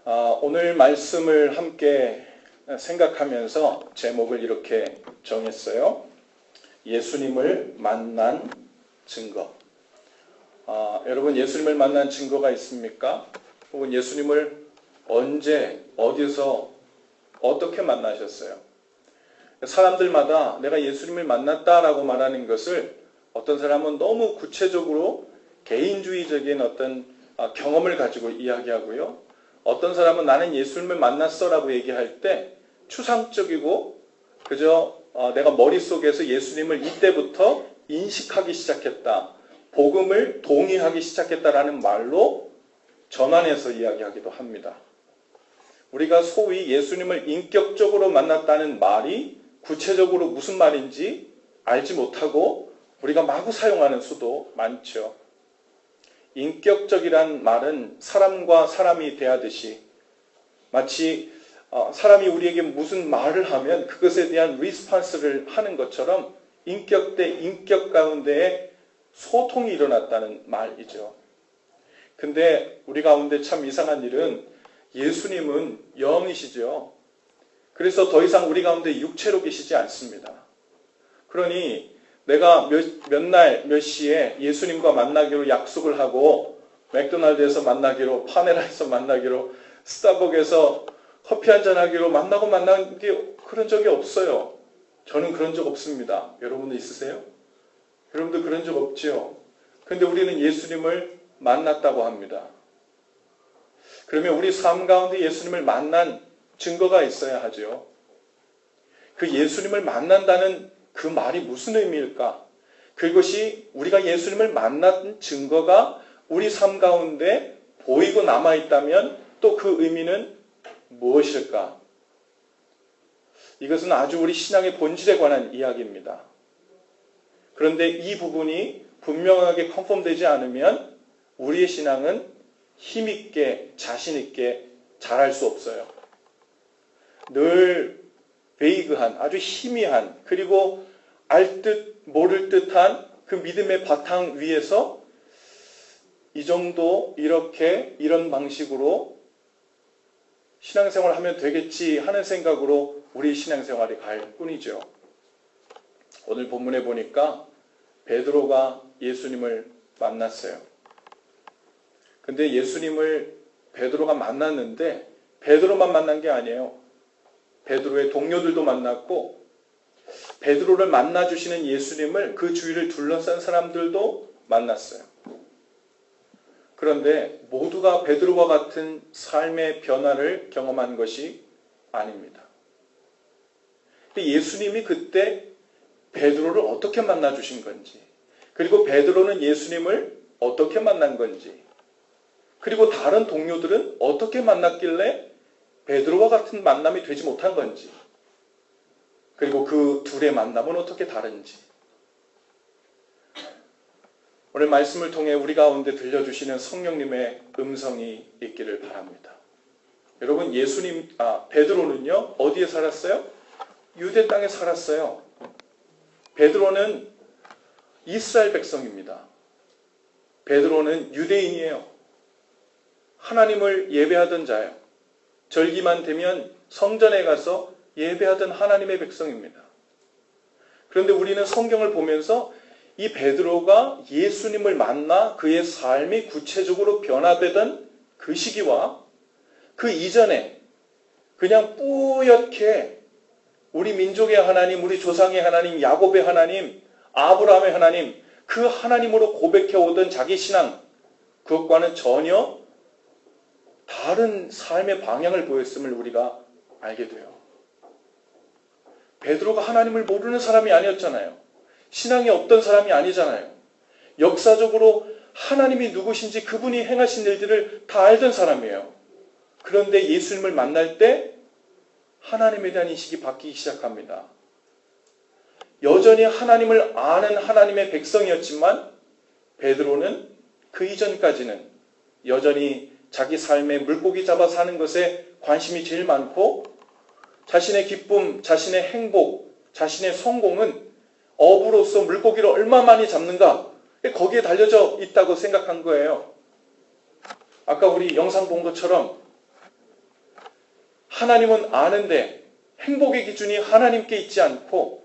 오늘 말씀을 함께 생각하면서 제목을 이렇게 정했어요. 예수님을 만난 증거. 여러분, 예수님을 만난 증거가 있습니까? 혹은 예수님을 언제, 어디서, 어떻게 만나셨어요? 사람들마다 내가 예수님을 만났다라고 말하는 것을 어떤 사람은 너무 구체적으로 개인주의적인 어떤 경험을 가지고 이야기하고요. 어떤 사람은 나는 예수님을 만났어라고 얘기할 때 추상적이고 그저 내가 머릿속에서 예수님을 이때부터 인식하기 시작했다. 복음을 동의하기 시작했다라는 말로 전환해서 이야기하기도 합니다. 우리가 소위 예수님을 인격적으로 만났다는 말이 구체적으로 무슨 말인지 알지 못하고 우리가 마구 사용하는 수도 많죠. 인격적이란 말은 사람과 사람이 대하듯이 마치 사람이 우리에게 무슨 말을 하면 그것에 대한 리스폰스를 하는 것처럼 인격 대 인격 가운데에 소통이 일어났다는 말이죠. 근데 우리 가운데 참 이상한 일은 예수님은 영이시죠. 그래서 더 이상 우리 가운데 육체로 계시지 않습니다. 그러니 내가 몇 날, 몇 시에 예수님과 만나기로 약속을 하고 맥도날드에서 만나기로, 파네라에서 만나기로, 스타벅에서 커피 한잔 하기로 만난 게 그런 적이 없어요. 저는 그런 적 없습니다. 여러분도 있으세요? 여러분도 그런 적 없죠? 근데 우리는 예수님을 만났다고 합니다. 그러면 우리 삶 가운데 예수님을 만난 증거가 있어야 하죠. 그 예수님을 만난다는 그 말이 무슨 의미일까? 그것이 우리가 예수님을 만난 증거가 우리 삶 가운데 보이고 남아있다면 또 그 의미는 무엇일까? 이것은 아주 우리 신앙의 본질에 관한 이야기입니다. 그런데 이 부분이 분명하게 컨펌되지 않으면 우리의 신앙은 힘있게, 자신있게 자랄 수 없어요. 늘 베이그한, 아주 희미한, 그리고 알 듯 모를 듯한 그 믿음의 바탕 위에서 이 정도 이렇게 이런 방식으로 신앙생활을 하면 되겠지 하는 생각으로 우리 신앙생활이 갈 뿐이죠. 오늘 본문에 보니까 베드로가 예수님을 만났어요. 근데 예수님을 베드로가 만났는데 베드로만 만난 게 아니에요. 베드로의 동료들도 만났고 베드로를 만나주시는 예수님을 그 주위를 둘러싼 사람들도 만났어요. 그런데 모두가 베드로와 같은 삶의 변화를 경험한 것이 아닙니다. 예수님이 그때 베드로를 어떻게 만나주신 건지, 그리고 베드로는 예수님을 어떻게 만난 건지, 그리고 다른 동료들은 어떻게 만났길래 베드로와 같은 만남이 되지 못한 건지, 그리고 그 둘의 만남은 어떻게 다른지. 오늘 말씀을 통해 우리 가운데 들려주시는 성령님의 음성이 있기를 바랍니다. 여러분, 베드로는요, 어디에 살았어요? 유대 땅에 살았어요. 베드로는 이스라엘 백성입니다. 베드로는 유대인이에요. 하나님을 예배하던 자예요. 절기만 되면 성전에 가서 예배하던 하나님의 백성입니다. 그런데 우리는 성경을 보면서 이 베드로가 예수님을 만나 그의 삶이 구체적으로 변화되던 그 시기와 그 이전에 그냥 뿌옇게 우리 민족의 하나님, 우리 조상의 하나님, 야곱의 하나님, 아브라함의 하나님, 그 하나님으로 고백해오던 자기 신앙, 그것과는 전혀 다른 삶의 방향을 보였음을 우리가 알게 돼요. 베드로가 하나님을 모르는 사람이 아니었잖아요. 신앙이 없던 사람이 아니잖아요. 역사적으로 하나님이 누구신지 그분이 행하신 일들을 다 알던 사람이에요. 그런데 예수님을 만날 때 하나님에 대한 인식이 바뀌기 시작합니다. 여전히 하나님을 아는 하나님의 백성이었지만 베드로는 그 이전까지는 여전히 자기 삶에 물고기 잡아 사는 것에 관심이 제일 많고 자신의 기쁨, 자신의 행복, 자신의 성공은 어부로서 물고기를 얼마 많이 잡는가 거기에 달려져 있다고 생각한 거예요. 아까 우리 영상 본 것처럼 하나님은 아는데 행복의 기준이 하나님께 있지 않고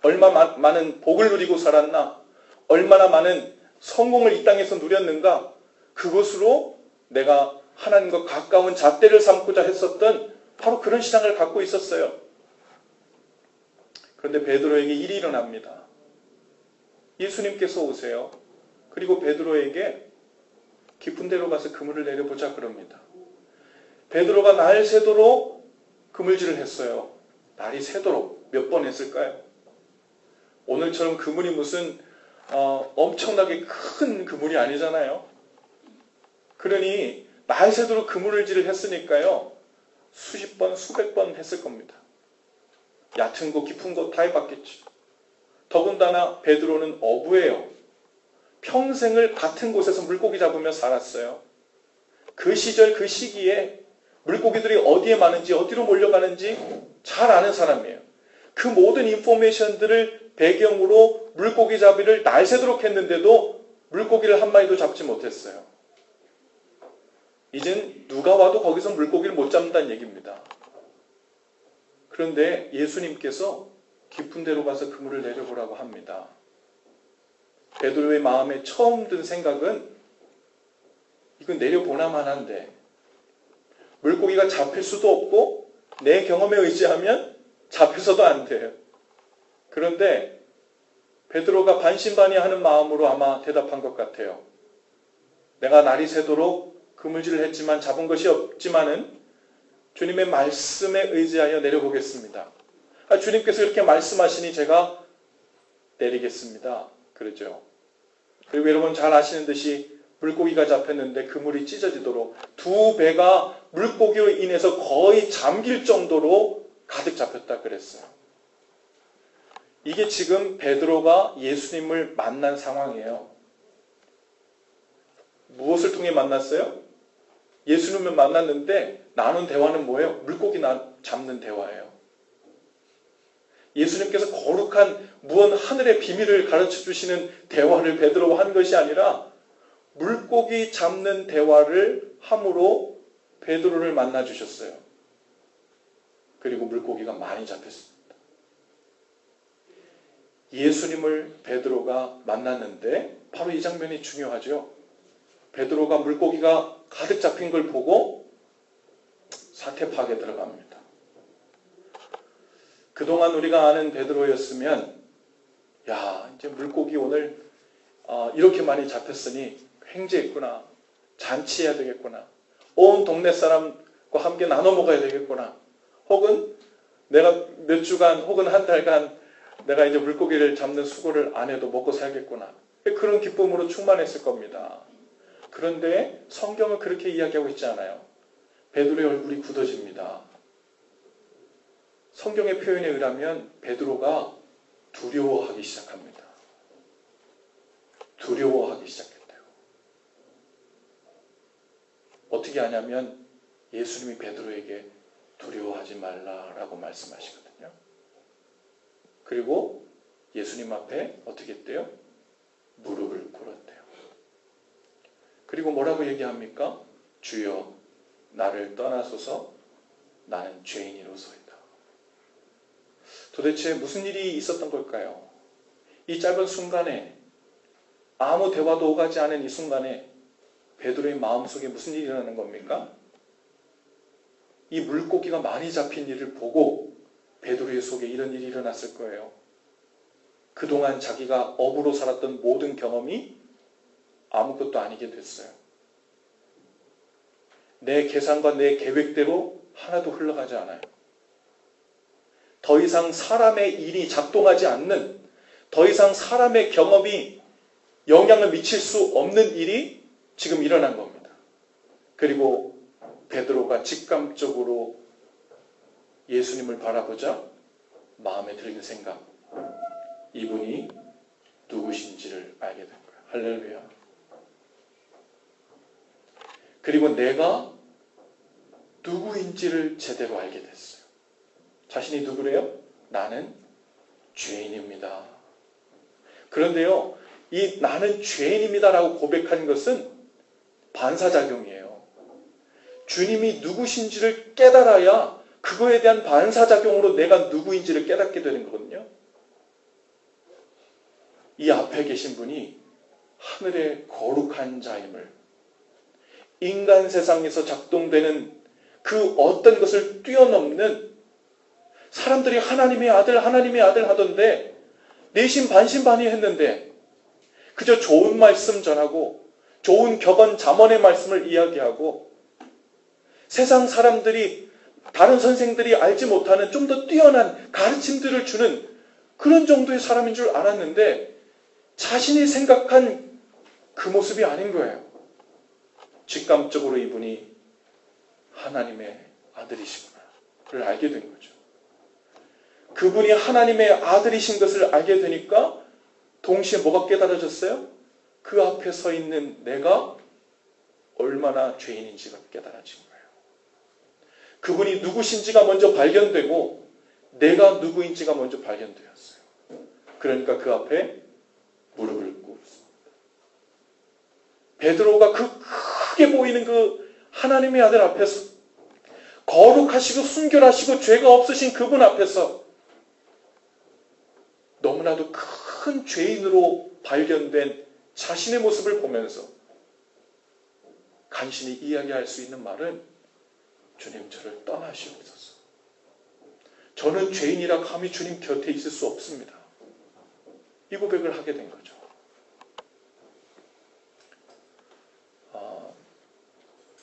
얼마나 많은 복을 누리고 살았나, 얼마나 많은 성공을 이 땅에서 누렸는가, 그것으로 내가 하나님과 가까운 잣대를 삼고자 했었던 바로 그런 신앙을 갖고 있었어요. 그런데 베드로에게 일이 일어납니다. 예수님께서 오세요. 그리고 베드로에게 깊은 데로 가서 그물을 내려보자 그럽니다. 베드로가 날 새도록 그물질을 했어요. 날이 새도록 몇 번 했을까요? 오늘처럼 그물이 무슨 엄청나게 큰 그물이 아니잖아요. 그러니 날 새도록 그물질을 했으니까요. 수십 번, 수백 번 했을 겁니다. 얕은 곳, 깊은 곳 다 해봤겠죠. 더군다나 베드로는 어부예요. 평생을 같은 곳에서 물고기 잡으며 살았어요. 그 시절, 그 시기에 물고기들이 어디에 많은지, 어디로 몰려가는지 잘 아는 사람이에요. 그 모든 인포메이션들을 배경으로 물고기 잡이를 날 새도록 했는데도 물고기를 한 마리도 잡지 못했어요. 이젠 누가 와도 거기서 물고기를 못 잡는다는 얘기입니다. 그런데 예수님께서 깊은 데로 가서 그물을 내려보라고 합니다. 베드로의 마음에 처음 든 생각은 이건 내려보나만 한데 물고기가 잡힐 수도 없고 내 경험에 의지하면 잡혀서도 안 돼요. 그런데 베드로가 반신반의하는 마음으로 아마 대답한 것 같아요. 내가 날이 새도록 그물질을 했지만 잡은 것이 없지만은 주님의 말씀에 의지하여 내려보겠습니다. 주님께서 이렇게 말씀하시니 제가 내리겠습니다. 그러죠. 그리고 여러분 잘 아시는 듯이 물고기가 잡혔는데 그물이 찢어지도록 두 배가 물고기로 인해서 거의 잠길 정도로 가득 잡혔다 그랬어요. 이게 지금 베드로가 예수님을 만난 상황이에요. 무엇을 통해 만났어요? 예수님을 만났는데 나눈 대화는 뭐예요? 물고기 잡는 대화예요. 예수님께서 거룩한 무언 하늘의 비밀을 가르쳐 주시는 대화를 베드로와 한 것이 아니라 물고기 잡는 대화를 함으로 베드로를 만나 주셨어요. 그리고 물고기가 많이 잡혔습니다. 예수님을 베드로가 만났는데 바로 이 장면이 중요하죠. 베드로가 물고기가 가득 잡힌 걸 보고 사태 파악에 들어갑니다. 그동안 우리가 아는 베드로였으면 야 이제 물고기 오늘 이렇게 많이 잡혔으니 횡재했구나. 잔치해야 되겠구나. 온 동네 사람과 함께 나눠 먹어야 되겠구나. 혹은 내가 몇 주간 혹은 한 달간 내가 이제 물고기를 잡는 수고를 안 해도 먹고 살겠구나. 그런 기쁨으로 충만했을 겁니다. 그런데 성경은 그렇게 이야기하고 있지 않아요. 베드로의 얼굴이 굳어집니다. 성경의 표현에 의하면 베드로가 두려워하기 시작합니다. 두려워하기 시작했대요. 어떻게 하냐면 예수님이 베드로에게 두려워하지 말라라고 말씀하시거든요. 그리고 예수님 앞에 어떻게 했대요? 무릎을 꿇었대요. 그리고 뭐라고 얘기합니까? 주여 나를 떠나소서 나는 죄인이로소이다. 도대체 무슨 일이 있었던 걸까요? 이 짧은 순간에 아무 대화도 오가지 않은 이 순간에 베드로의 마음속에 무슨 일이 일어나는 겁니까? 이 물고기가 많이 잡힌 일을 보고 베드로의 속에 이런 일이 일어났을 거예요. 그동안 자기가 업으로 살았던 모든 경험이 아무것도 아니게 됐어요. 내 계산과 내 계획대로 하나도 흘러가지 않아요. 더 이상 사람의 일이 작동하지 않는, 더 이상 사람의 경험이 영향을 미칠 수 없는 일이 지금 일어난 겁니다. 그리고 베드로가 직감적으로 예수님을 바라보자 마음에 들는 생각, 이분이 누구신지를 알게 된 거예요. 할렐루야. 그리고 내가 누구인지를 제대로 알게 됐어요. 자신이 누구래요? 나는 죄인입니다. 그런데요, 이 나는 죄인입니다라고 고백하는 것은 반사작용이에요. 주님이 누구신지를 깨달아야 그거에 대한 반사작용으로 내가 누구인지를 깨닫게 되는 거거든요. 이 앞에 계신 분이 하늘의 거룩한 자임을, 인간 세상에서 작동되는 그 어떤 것을 뛰어넘는, 사람들이 하나님의 아들 하던데 내심 반신반의했는데 그저 좋은 말씀 전하고 좋은 격언 잠언의 말씀을 이야기하고 세상 사람들이, 다른 선생들이 알지 못하는 좀 더 뛰어난 가르침들을 주는 그런 정도의 사람인 줄 알았는데 자신이 생각한 그 모습이 아닌 거예요. 직감적으로 이분이 하나님의 아들이시구나를 알게 된 거죠. 그분이 하나님의 아들이신 것을 알게 되니까 동시에 뭐가 깨달아졌어요? 그 앞에 서 있는 내가 얼마나 죄인인지가 깨달아진 거예요. 그분이 누구신지가 먼저 발견되고 내가 누구인지가 먼저 발견되었어요. 그러니까 그 앞에 무릎을 꿇습니다. 베드로가 그 크게 보이는 그 하나님의 아들 앞에서, 거룩하시고 순결하시고 죄가 없으신 그분 앞에서 너무나도 큰 죄인으로 발견된 자신의 모습을 보면서 간신히 이야기할 수 있는 말은, 주님 저를 떠나시옵소서. 저는 죄인이라 감히 주님 곁에 있을 수 없습니다. 이 고백을 하게 된 거죠.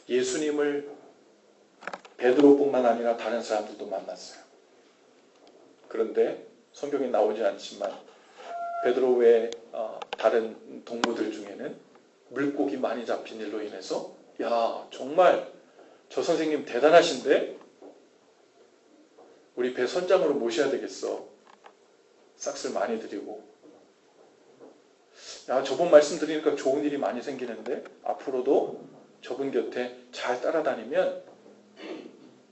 예수님을 베드로뿐만 아니라 다른 사람들도 만났어요. 그런데 성경에 나오지 않지만 베드로 외에 다른 동무들 중에는 물고기 많이 잡힌 일로 인해서, 야 정말 저 선생님 대단하신데 우리 배 선장으로 모셔야 되겠어. 싹쓸 많이 드리고, 야 저번 말씀 드리니까 좋은 일이 많이 생기는데 앞으로도 저분 곁에 잘 따라다니면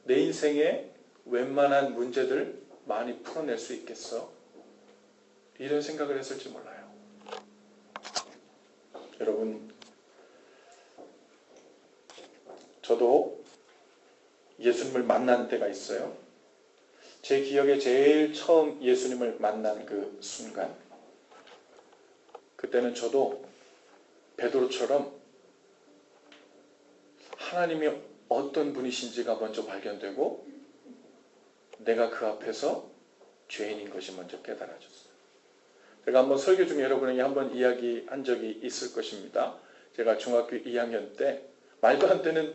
내 인생에 웬만한 문제들 많이 풀어낼 수 있겠어. 이런 생각을 했을지 몰라요. 여러분, 저도 예수님을 만난 때가 있어요. 제 기억에 제일 처음 예수님을 만난 그 순간, 그때는 저도 베드로처럼 하나님이 어떤 분이신지가 먼저 발견되고 내가 그 앞에서 죄인인 것이 먼저 깨달아졌어요. 제가 한번 설교 중에 여러분에게 한번 이야기한 적이 있을 것입니다. 제가 중학교 2학년 때 말도 안 되는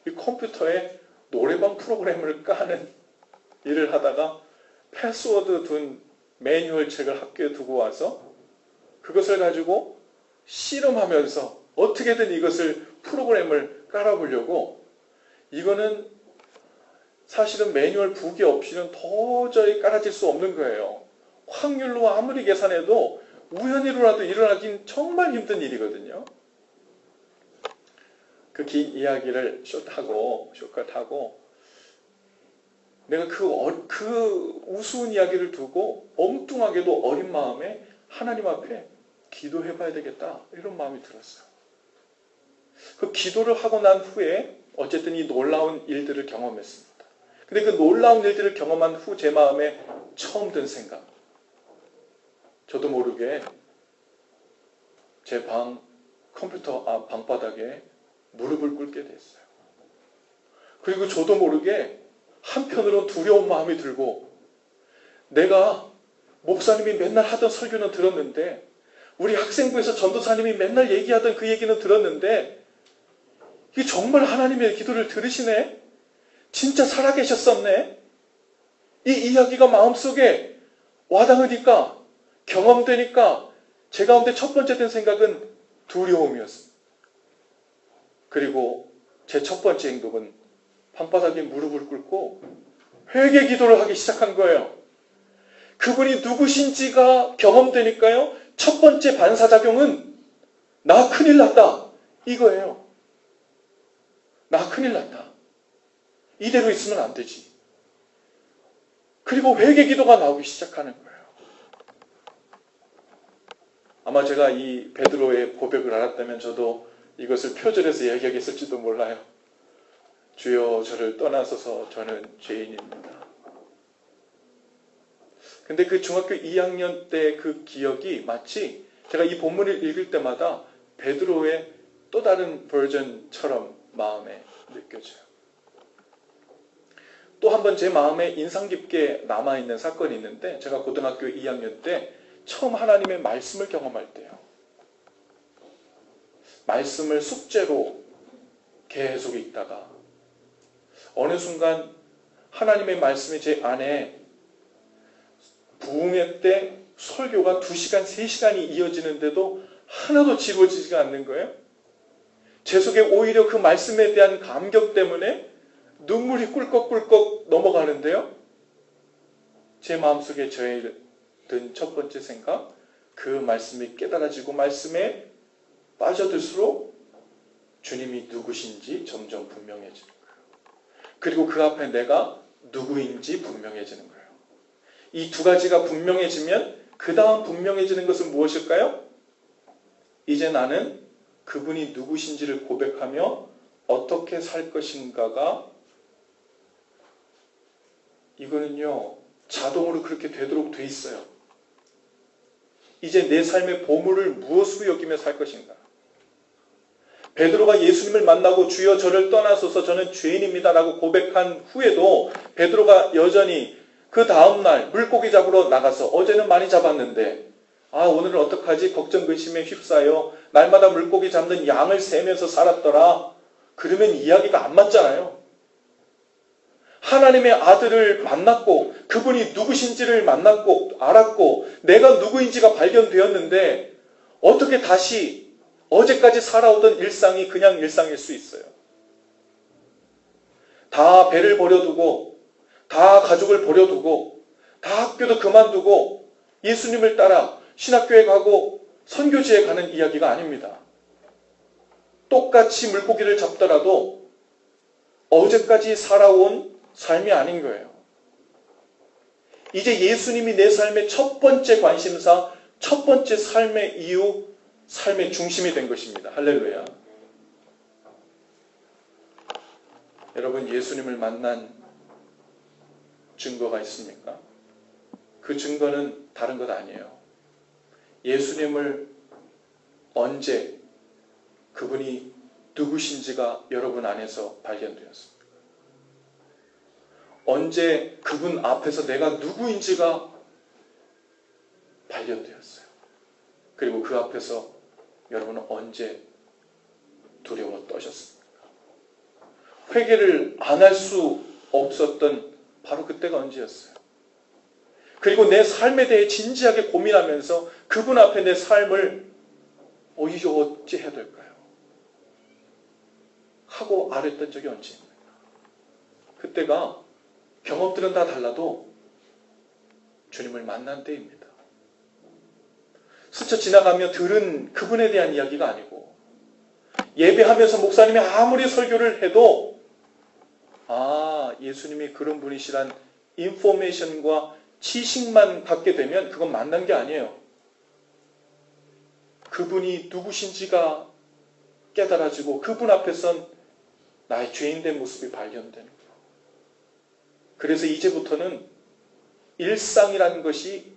이 컴퓨터에 노래방 프로그램을 까는 일을 하다가 패스워드 둔 매뉴얼 책을 학교에 두고 와서 그것을 가지고 씨름하면서 어떻게든 이것을 프로그램을 깔아보려고, 이거는 사실은 매뉴얼 부기 없이는 도저히 깔아질 수 없는 거예요. 확률로 아무리 계산해도 우연히로라도 일어나긴 정말 힘든 일이거든요. 그 긴 이야기를 숏컷하고 내가 그 우스운 이야기를 두고 엉뚱하게도 어린 마음에 하나님 앞에 기도해봐야 되겠다, 이런 마음이 들었어요. 그 기도를 하고 난 후에 어쨌든 이 놀라운 일들을 경험했습니다. 근데 그 놀라운 일들을 경험한 후 제 마음에 처음 든 생각, 저도 모르게 제 컴퓨터 방바닥에 무릎을 꿇게 됐어요. 그리고 저도 모르게 한편으로 두려운 마음이 들고, 내가 목사님이 맨날 하던 설교는 들었는데, 우리 학생부에서 전도사님이 맨날 얘기하던 그 얘기는 들었는데, 이게 정말 하나님의 기도를 들으시네? 진짜 살아계셨었네? 이 이야기가 마음속에 와닿으니까, 경험되니까 제 가운데 첫 번째 든 생각은 두려움이었습니다. 그리고 제 첫 번째 행동은 방바닥에 무릎을 꿇고 회개 기도를 하기 시작한 거예요. 그분이 누구신지가 경험되니까요, 첫 번째 반사작용은 나 큰일 났다, 이거예요. 나 큰일 났다. 이대로 있으면 안 되지. 그리고 회개 기도가 나오기 시작하는 거예요. 아마 제가 이 베드로의 고백을 알았다면 저도 이것을 표절해서 얘기하겠을지도 몰라요. 주여 저를 떠나소서 저는 죄인입니다. 근데 그 중학교 2학년 때 그 기억이 마치 제가 이 본문을 읽을 때마다 베드로의 또 다른 버전처럼 마음에 느껴져요. 또 한 번 제 마음에 인상 깊게 남아있는 사건이 있는데 제가 고등학교 2학년 때 처음 하나님의 말씀을 경험할 때요. 말씀을 숙제로 계속 읽다가 어느 순간 하나님의 말씀이 제 안에 부흥회 때 설교가 2시간, 3시간이 이어지는데도 하나도 지루어지지가 않는 거예요. 제 속에 오히려 그 말씀에 대한 감격 때문에 눈물이 꿀꺽꿀꺽 넘어가는데요. 제 마음속에 든 첫 번째 생각, 그 말씀이 깨달아지고 말씀에 빠져들수록 주님이 누구신지 점점 분명해지는 거예요. 그리고 그 앞에 내가 누구인지 분명해지는 거예요. 이 두 가지가 분명해지면 그 다음 분명해지는 것은 무엇일까요? 이제 나는 그분이 누구신지를 고백하며 어떻게 살 것인가가 이거는요 자동으로 그렇게 되도록 돼 있어요. 이제 내 삶의 보물을 무엇으로 여기며 살 것인가? 베드로가 예수님을 만나고 주여 저를 떠나소서 저는 죄인입니다 라고 고백한 후에도 베드로가 여전히 그 다음날 물고기 잡으러 나가서 어제는 많이 잡았는데 오늘은 어떡하지? 걱정 근심에 휩싸여 날마다 물고기 잡는 양을 세면서 살았더라. 그러면 이야기가 안 맞잖아요. 하나님의 아들을 만났고 그분이 누구신지를 만났고 알았고 내가 누구인지가 발견되었는데 어떻게 다시 어제까지 살아오던 일상이 그냥 일상일 수 있어요. 다 배를 버려두고 다 가족을 버려두고 다 학교도 그만두고 예수님을 따라 신학교에 가고 선교지에 가는 이야기가 아닙니다. 똑같이 물고기를 잡더라도 어제까지 살아온 삶이 아닌 거예요. 이제 예수님이 내 삶의 첫 번째 관심사, 첫 번째 삶의 이유, 삶의 중심이 된 것입니다. 할렐루야. 여러분 예수님을 만난 증거가 있습니까? 그 증거는 다른 것 아니에요. 예수님을 언제 그분이 누구신지가 여러분 안에서 발견되었습니까? 언제 그분 앞에서 내가 누구인지가 발견되었어요. 그리고 그 앞에서 여러분은 언제 두려워 떠셨습니까? 회개를 안 할 수 없었던 바로 그때가 언제였어요? 그리고 내 삶에 대해 진지하게 고민하면서 그분 앞에 내 삶을 이제 어찌 해야 될까요? 하고 아랬던 적이 언제입니까? 그때가 경험들은 다 달라도 주님을 만난 때입니다. 스쳐 지나가며 들은 그분에 대한 이야기가 아니고 예배하면서 목사님이 아무리 설교를 해도 예수님이 그런 분이시란 인포메이션과 지식만 갖게 되면 그건 만난 게 아니에요. 그분이 누구신지가 깨달아지고 그분 앞에선 나의 죄인된 모습이 발견되는 거예요. 그래서 이제부터는 일상이라는 것이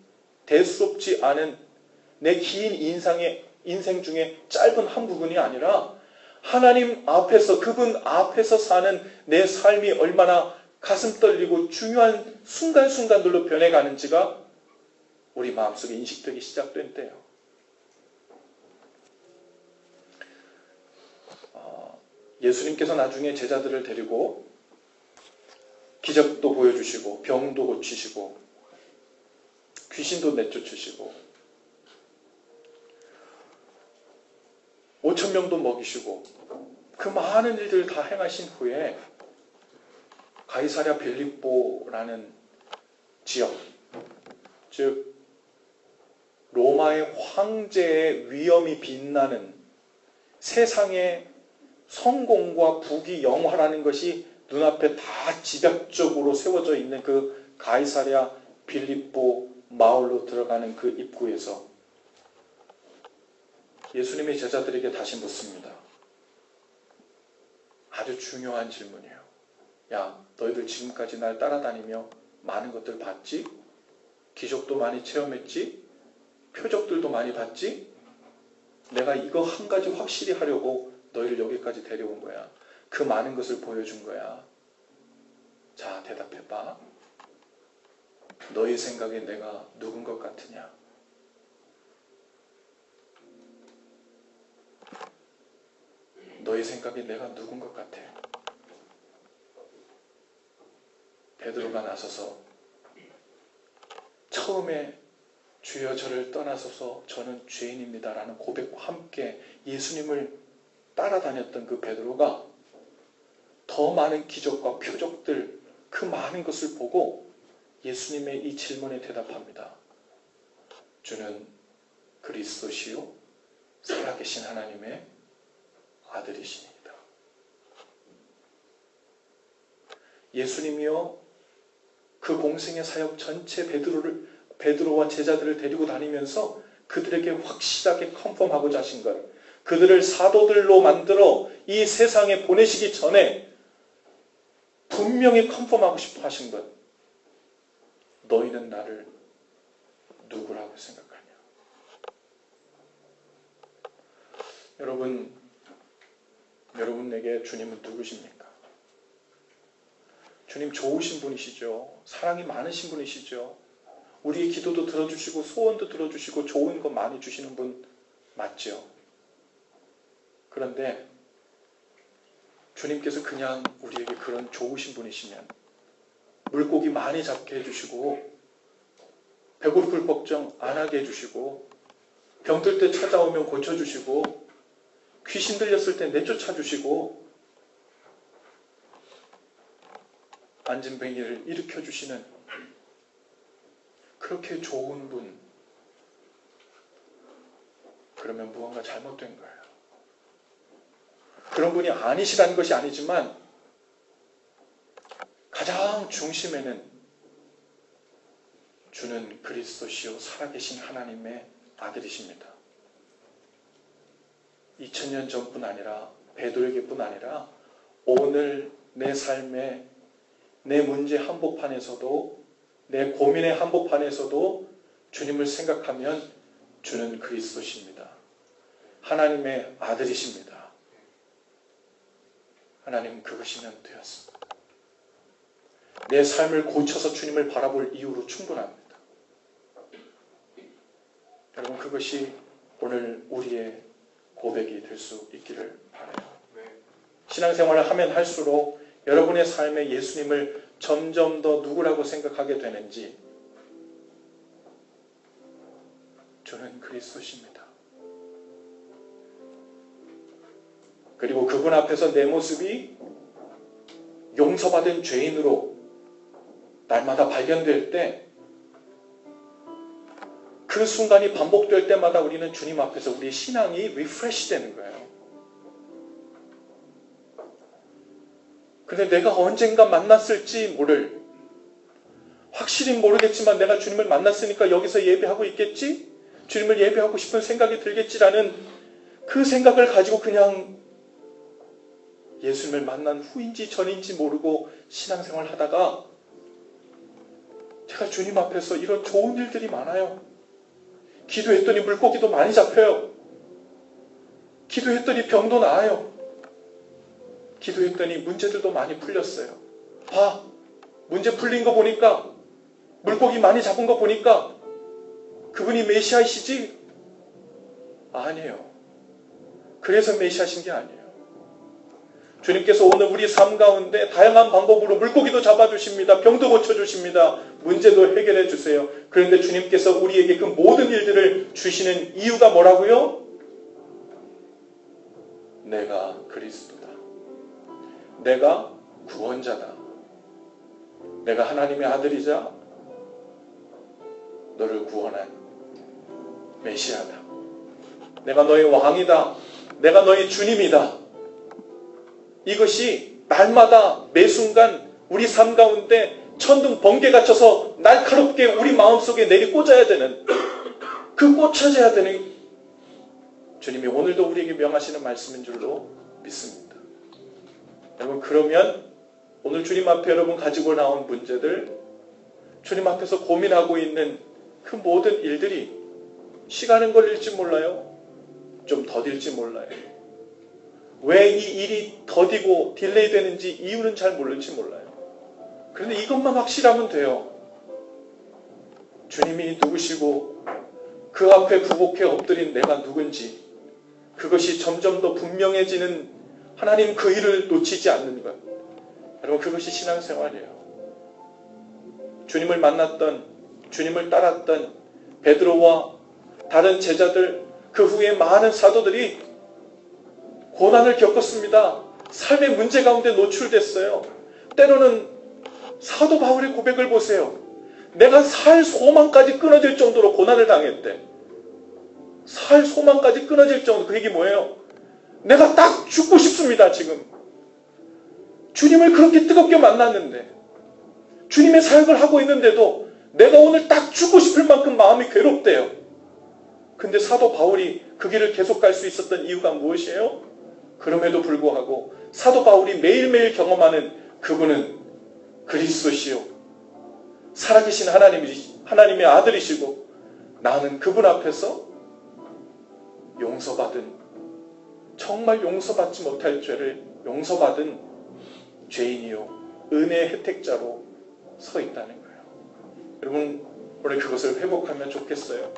대수롭지 않은 내 긴 인생 중에 짧은 한 부분이 아니라 하나님 앞에서 그분 앞에서 사는 내 삶이 얼마나 가슴 떨리고 중요한 순간순간들로 변해가는지가 우리 마음속에 인식되기 시작된 때예요. 예수님께서 나중에 제자들을 데리고 기적도 보여주시고 병도 고치시고 귀신도 내쫓으시고 5,000명도 먹이시고 그 많은 일들을 다 행하신 후에 가이사랴 빌립보라는 지역, 즉 로마의 황제의 위엄이 빛나는 세상의 성공과 부귀 영화라는 것이 눈앞에 다 집약적으로 세워져 있는 그 가이사랴 빌립보 마을로 들어가는 그 입구에서 예수님의 제자들에게 다시 묻습니다. 아주 중요한 질문이에요. 야, 너희들 지금까지 날 따라다니며 많은 것들 봤지? 기적도 많이 체험했지? 표적들도 많이 봤지? 내가 이거 한 가지 확실히 하려고 너희를 여기까지 데려온 거야. 그 많은 것을 보여준 거야. 자, 대답해봐. 너희 생각에 내가 누군 것 같으냐? 너희 생각에 내가 누군 것 같아? 베드로가 나서서 처음에 주여 저를 떠나소서 저는 죄인입니다 라는 고백과 함께 예수님을 따라다녔던 그 베드로가 더 많은 기적과 표적들 그 많은 것을 보고 예수님의 이 질문에 대답합니다. 주는 그리스도시요 살아계신 하나님의 아들이시니이다. 예수님이요 그 공생의 사역 전체 베드로와 제자들을 데리고 다니면서 그들에게 확실하게 컨펌하고자 하신 것, 그들을 사도들로 만들어 이 세상에 보내시기 전에 분명히 컨펌하고 싶어 하신 것, 너희는 나를 누구라고 생각하냐? 여러분에게 주님은 누구십니까? 주님 좋으신 분이시죠. 사랑이 많으신 분이시죠. 우리의 기도도 들어주시고 소원도 들어주시고 좋은 거 많이 주시는 분 맞죠? 그런데 주님께서 그냥 우리에게 그런 좋으신 분이시면 물고기 많이 잡게 해주시고 배고플 걱정 안 하게 해주시고 병들 때 찾아오면 고쳐주시고 귀신 들렸을 때 내쫓아주시고 안진뱅이를 일으켜주시는 그렇게 좋은 분, 그러면 무언가 잘못된 거예요. 그런 분이 아니시라는 것이 아니지만 가장 중심에는 주는 그리스도시요 살아계신 하나님의 아들이십니다. 2000년 전뿐 아니라 베드로에게뿐 아니라 오늘 내 삶의 내 문제 한복판에서도 내 고민의 한복판에서도 주님을 생각하면 주는 그리스도십니다. 하나님의 아들이십니다. 하나님 그것이면 되었습니다. 내 삶을 고쳐서 주님을 바라볼 이유로 충분합니다. 여러분 그것이 오늘 우리의 고백이 될 수 있기를 바라요. 신앙생활을 하면 할수록 여러분의 삶에 예수님을 점점 더 누구라고 생각하게 되는지 주는 그리스도십니다. 그리고 그분 앞에서 내 모습이 용서받은 죄인으로 날마다 발견될 때 그 순간이 반복될 때마다 우리는 주님 앞에서 우리의 신앙이 리프레시 되는 거예요. 근데 내가 언젠가 만났을지 모를, 확실히 모르겠지만 내가 주님을 만났으니까 여기서 예배하고 있겠지? 주님을 예배하고 싶은 생각이 들겠지라는 그 생각을 가지고 그냥 예수님을 만난 후인지 전인지 모르고 신앙생활 하다가 제가 주님 앞에서 이런 좋은 일들이 많아요. 기도했더니 물고기도 많이 잡혀요. 기도했더니 병도 나아요. 기도했더니 문제들도 많이 풀렸어요. 봐, 문제 풀린 거 보니까, 물고기 많이 잡은 거 보니까 그분이 메시아이시지? 아니에요. 그래서 메시아신 게 아니에요. 주님께서 오늘 우리 삶 가운데 다양한 방법으로 물고기도 잡아주십니다. 병도 고쳐주십니다. 문제도 해결해 주세요. 그런데 주님께서 우리에게 그 모든 일들을 주시는 이유가 뭐라고요? 내가 그리스도다. 내가 구원자다. 내가 하나님의 아들이자 너를 구원한 메시아다. 내가 너의 왕이다. 내가 너의 주님이다. 이것이 날마다 매 순간 우리 삶 가운데 천둥 번개 갇혀서 날카롭게 우리 마음속에 내리 꽂아야 되는, 그 꽂혀져야 되는 주님이 오늘도 우리에게 명하시는 말씀인 줄로 믿습니다. 여러분 그러면 오늘 주님 앞에 여러분 가지고 나온 문제들, 주님 앞에서 고민하고 있는 그 모든 일들이 시간은 걸릴지 몰라요. 좀 더딜지 몰라요. 왜 이 일이 더디고 딜레이 되는지 이유는 잘 모를지 몰라요. 그런데 이것만 확실하면 돼요. 주님이 누구시고 그 앞에 부복해 엎드린 내가 누군지, 그것이 점점 더 분명해지는 하나님 그 일을 놓치지 않는 것. 여러분, 그것이 신앙생활이에요. 주님을 만났던, 주님을 따랐던 베드로와 다른 제자들, 그 후에 많은 사도들이 고난을 겪었습니다. 삶의 문제 가운데 노출됐어요. 때로는 사도 바울의 고백을 보세요. 내가 살 소망까지 끊어질 정도로 고난을 당했대. 살 소망까지 끊어질 정도. 그 얘기 뭐예요? 내가 딱 죽고 싶습니다, 지금. 주님을 그렇게 뜨겁게 만났는데, 주님의 사역을 하고 있는데도 내가 오늘 딱 죽고 싶을 만큼 마음이 괴롭대요. 근데 사도 바울이 그 길을 계속 갈 수 있었던 이유가 무엇이에요? 그럼에도 불구하고 사도 바울이 매일매일 경험하는 그분은 그리스도시요, 살아계신 하나님의 아들이시고, 나는 그분 앞에서 용서받은, 정말 용서받지 못할 죄를 용서받은 죄인이요, 은혜의 혜택자로 서 있다는 거예요. 여러분, 오늘 그것을 회복하면 좋겠어요.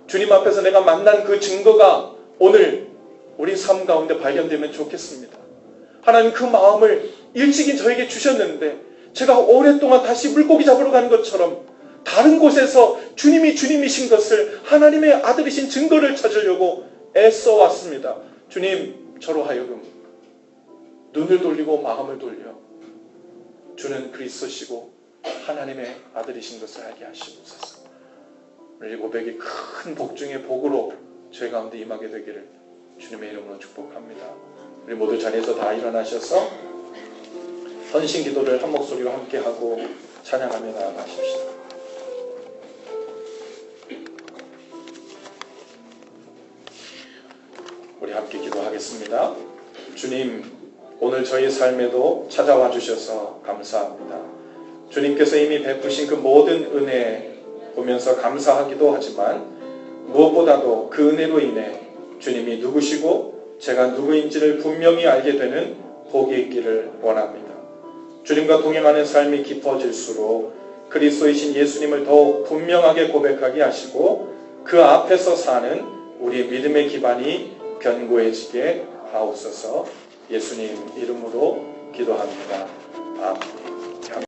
주님 앞에서 내가 만난 그 증거가 오늘 우리 삶 가운데 발견되면 좋겠습니다. 하나님 그 마음을 일찍이 저에게 주셨는데, 제가 오랫동안 다시 물고기 잡으러 가는 것처럼 다른 곳에서 주님이 주님이신 것을, 하나님의 아들이신 증거를 찾으려고 애써 왔습니다. 주님, 저로 하여금 눈을 돌리고 마음을 돌려 주는 그리스도시고 하나님의 아들이신 것을 알게 하시옵소서. 오늘 이 고백이 큰 복 중의 복으로 저희 가운데 임하게 되기를 주님의 이름으로 축복합니다. 우리 모두 자리에서 다 일어나셔서 헌신 기도를 한 목소리로 함께 하고 찬양하며 나아가십시다. 우리 함께 기도하겠습니다. 주님, 오늘 저희 삶에도 찾아와 주셔서 감사합니다. 주님께서 이미 베푸신 그 모든 은혜 보면서 감사하기도 하지만, 무엇보다도 그 은혜로 인해 주님이 누구시고 제가 누구인지를 분명히 알게 되는 복이 있기를 원합니다. 주님과 동행하는 삶이 깊어질수록 그리스도이신 예수님을 더욱 분명하게 고백하게 하시고, 그 앞에서 사는 우리의 믿음의 기반이 견고해지게 하옵소서. 예수님 이름으로 기도합니다.